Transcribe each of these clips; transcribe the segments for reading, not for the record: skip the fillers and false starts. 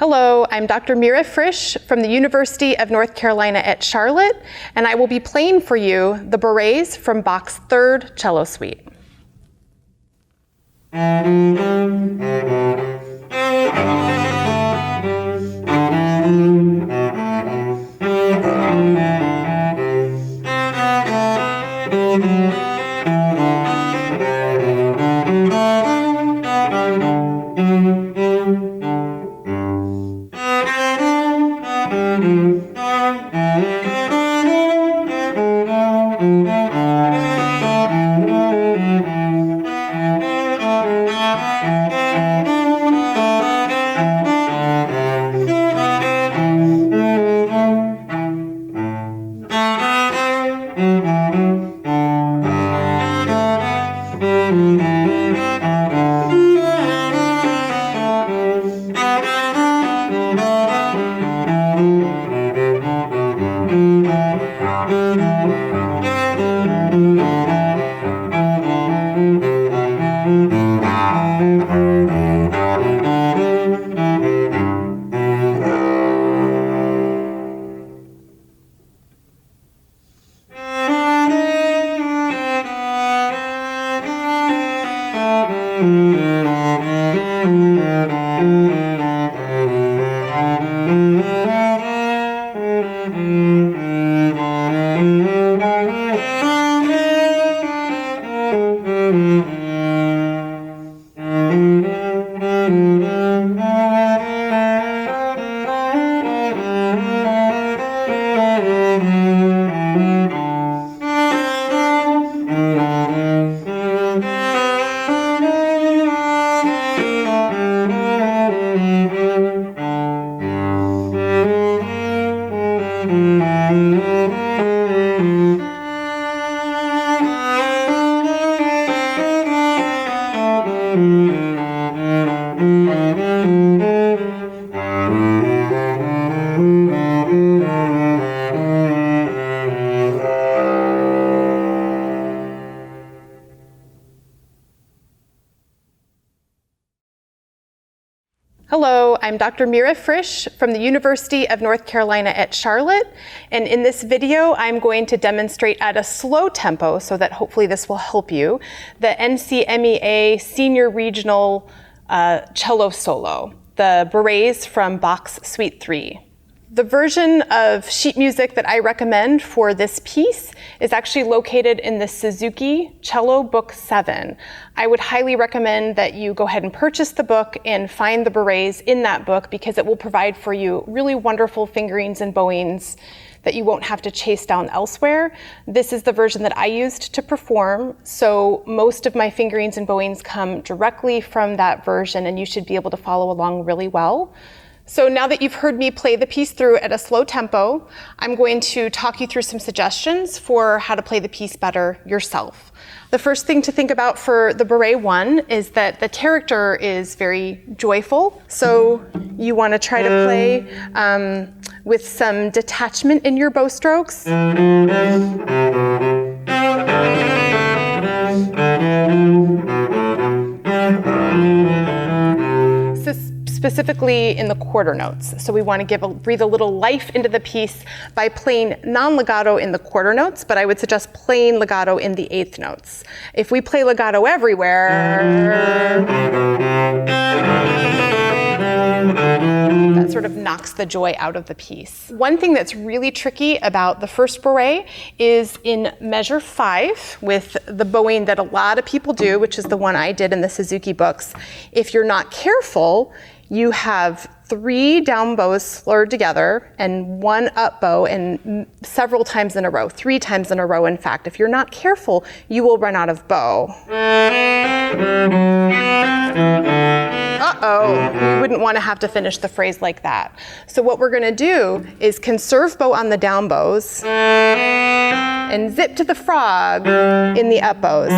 Hello, I'm Dr. Mira Frisch from the University of North Carolina at Charlotte, and I will be playing for you the Bourees from Bach's Third Cello Suite. Hello, I'm Dr. Mira Frisch from the University of North Carolina at Charlotte, and in this video I'm going to demonstrate at a slow tempo, so that hopefully this will help you, the NCMEA Senior Regional Cello Solo, the Bourees from Bach's Suite 3. The version of sheet music that I recommend for this piece is actually located in the Suzuki Cello Book 7. I would highly recommend that you go ahead and purchase the book and find the Bourees in that book, because it will provide for you really wonderful fingerings and bowings that you won't have to chase down elsewhere. This is the version that I used to perform, so most of my fingerings and bowings come directly from that version, and you should be able to follow along really well. So now that you've heard me play the piece through at a slow tempo, I'm going to talk you through some suggestions for how to play the piece better yourself. The first thing to think about for the Bourree 1 is that the character is very joyful, so you want to try to play with some detachment in your bow strokes. Specifically in the quarter notes. So we want to breathe a little life into the piece by playing non-legato in the quarter notes, but I would suggest playing legato in the eighth notes. If we play legato everywhere, that sort of knocks the joy out of the piece. One thing that's really tricky about the first Bourree is in measure 5, with the bowing that a lot of people do, which is the one I did in the Suzuki books. If you're not careful, you have 3 down bows slurred together and 1 up bow, and several times in a row, 3 times in a row. In fact, if you're not careful, you will run out of bow. Uh-oh, you wouldn't want to have to finish the phrase like that. So what we're going to do is conserve bow on the down bows and zip to the frog in the up bows,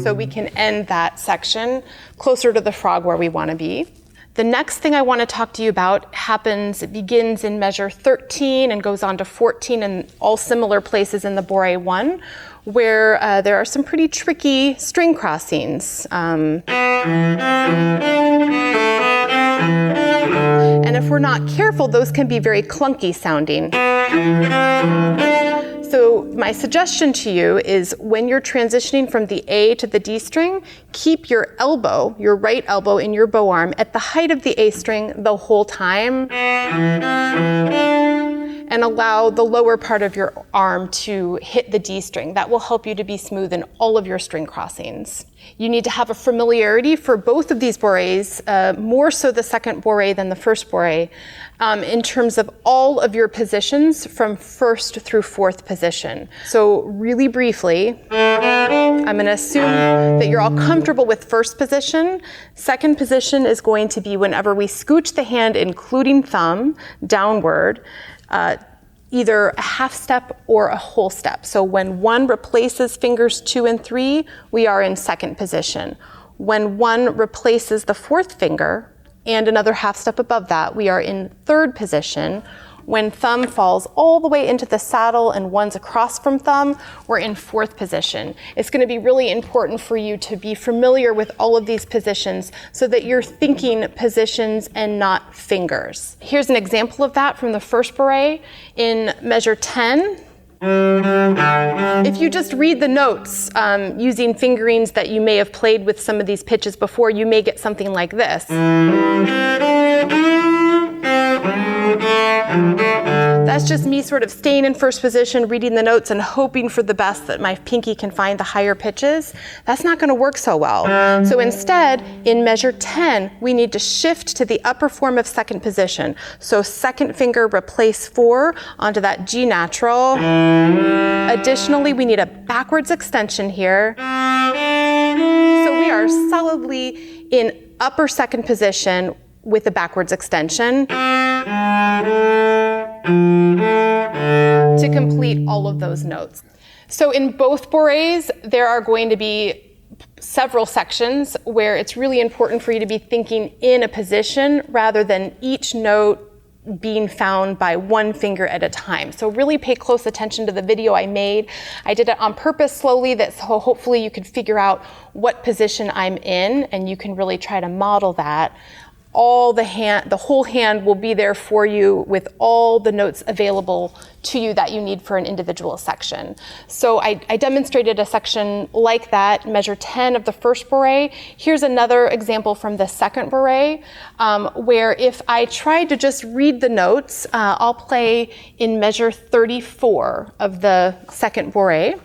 so we can end that section closer to the frog where we want to be. The next thing I want to talk to you about it begins in measure 13 and goes on to 14 and all similar places in the Bouree 1, where there are some pretty tricky string crossings. And if we're not careful, those can be very clunky sounding. So my suggestion to you is when you're transitioning from the A to the D string, keep your elbow, your right elbow in your bow arm at the height of the A string the whole time, and allow the lower part of your arm to hit the D string. That will help you to be smooth in all of your string crossings. You need to have a familiarity for both of these bourrees, more so the second bourree than the first bourree, in terms of all of your positions from first through fourth position. So really briefly, I'm going to assume that you're all comfortable with first position. Second position is going to be whenever we scooch the hand, including thumb, downward, either a half step or a whole step. So when one replaces fingers 2 and 3, we are in second position. When one replaces the fourth finger and another half step above that, we are in third position. When thumb falls all the way into the saddle and one's across from thumb, we're in fourth position. It's going to be really important for you to be familiar with all of these positions so that you're thinking positions and not fingers. Here's an example of that from the first bourree in measure 10. If you just read the notes using fingerings that you may have played with some of these pitches before, you may get something like this. That's just me sort of staying in first position, reading the notes and hoping for the best that my pinky can find the higher pitches. That's not going to work so well. So instead, in measure 10, we need to shift to the upper form of second position. So second finger replace 4 onto that G natural. Additionally, we need a backwards extension here. So we are solidly in upper second position with a backwards extension to complete all of those notes. So in both bourrees, there are going to be several sections where it's really important for you to be thinking in a position rather than each note being found by one finger at a time. So really pay close attention to the video I made. I did it on purpose slowly so hopefully you could figure out what position I'm in and you can really try to model that. The whole hand will be there for you with all the notes available to you that you need for an individual section. So I demonstrated a section like that, measure 10 of the first bourree. Here's another example from the second bourree, where if I tried to just read the notes, I'll play in measure 34 of the second bourree.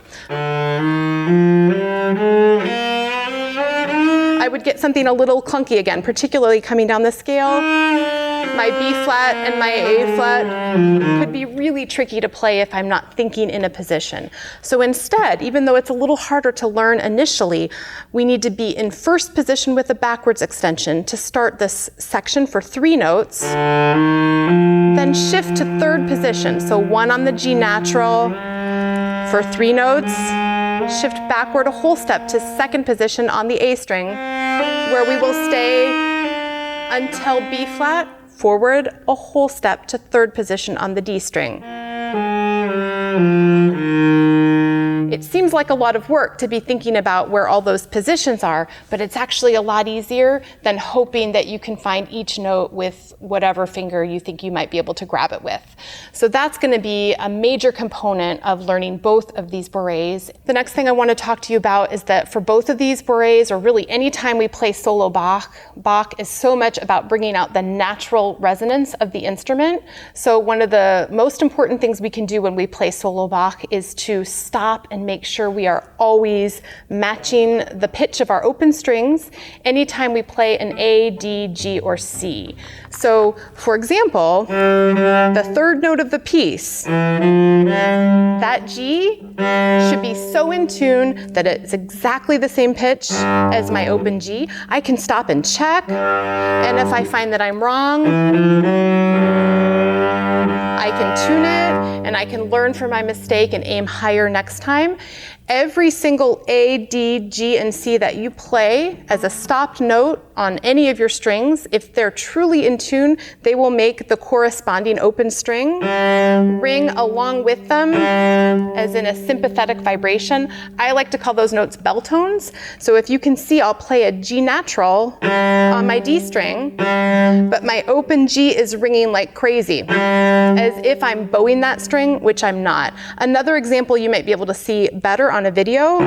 I would get something a little clunky again, particularly coming down the scale. My B flat and my A flat could be really tricky to play if I'm not thinking in a position. So instead, even though it's a little harder to learn initially, we need to be in first position with a backwards extension to start this section for 3 notes, then shift to third position. So 1 on the G natural for 3 notes, shift backward a whole step to second position on the A string, where we will stay until B flat, forward a whole step to third position on the D string. It seems like a lot of work to be thinking about where all those positions are, but it's actually a lot easier than hoping that you can find each note with whatever finger you think you might be able to grab it with. So that's going to be a major component of learning both of these bourrees. The next thing I want to talk to you about is that for both of these bourrees, or really any time we play solo Bach, Bach is so much about bringing out the natural resonance of the instrument. So one of the most important things we can do when we play solo Bach is to stop and make sure we are always matching the pitch of our open strings anytime we play an A, D, G, or C. So, for example, the third note of the piece, that G should be so in tune that it's exactly the same pitch as my open G. I can stop and check, and if I find that I'm wrong, I can tune it, and I can learn from my mistake and aim higher next time. Every single A, D, G, and C that you play as a stopped note on any of your strings, if they're truly in tune, they will make the corresponding open string ring along with them as in a sympathetic vibration. I like to call those notes bell tones. So if you can see, I'll play a G natural on my D string, but my open G is ringing like crazy, as if I'm bowing that string, which I'm not. Another example you might be able to see better on a video,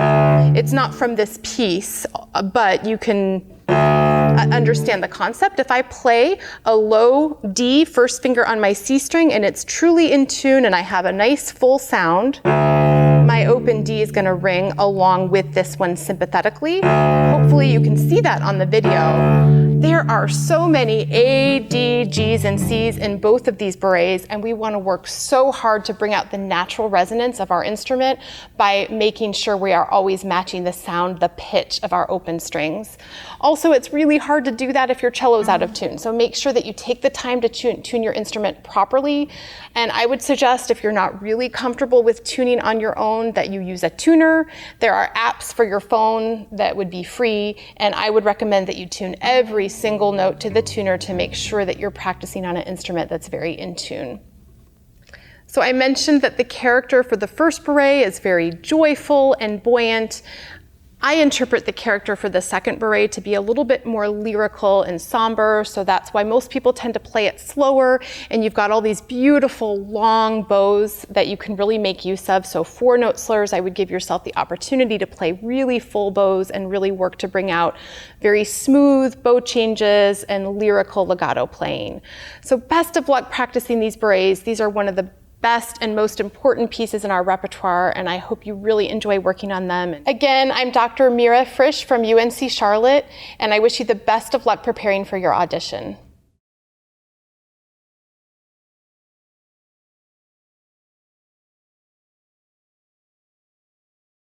it's not from this piece, but you can understand the concept. If I play a low D first finger on my C string and it's truly in tune and I have a nice full sound, my open D is going to ring along with this one sympathetically. Hopefully you can see that on the video. There are so many A, D, Gs, and Cs in both of these bourrees, and we want to work so hard to bring out the natural resonance of our instrument by making sure we are always matching the sound, the pitch of our open strings. Also, it's really hard to do that if your cello's out of tune, so make sure that you take the time to tune your instrument properly. And I would suggest, if you're not really comfortable with tuning on your own, that you use a tuner. There are apps for your phone that would be free, and I would recommend that you tune every single note to the tuner to make sure that you're practicing on an instrument that's very in tune. So I mentioned that the character for the first bourree is very joyful and buoyant. I interpret the character for the second bourree to be a little bit more lyrical and somber, so that's why most people tend to play it slower, and you've got all these beautiful long bows that you can really make use of. So 4-note slurs, I would give yourself the opportunity to play really full bows and really work to bring out very smooth bow changes and lyrical legato playing. So best of luck practicing these bourrees. These are one of the best and most important pieces in our repertoire, and I hope you really enjoy working on them. Again, I'm Dr. Mira Frisch from UNC Charlotte, and I wish you the best of luck preparing for your audition.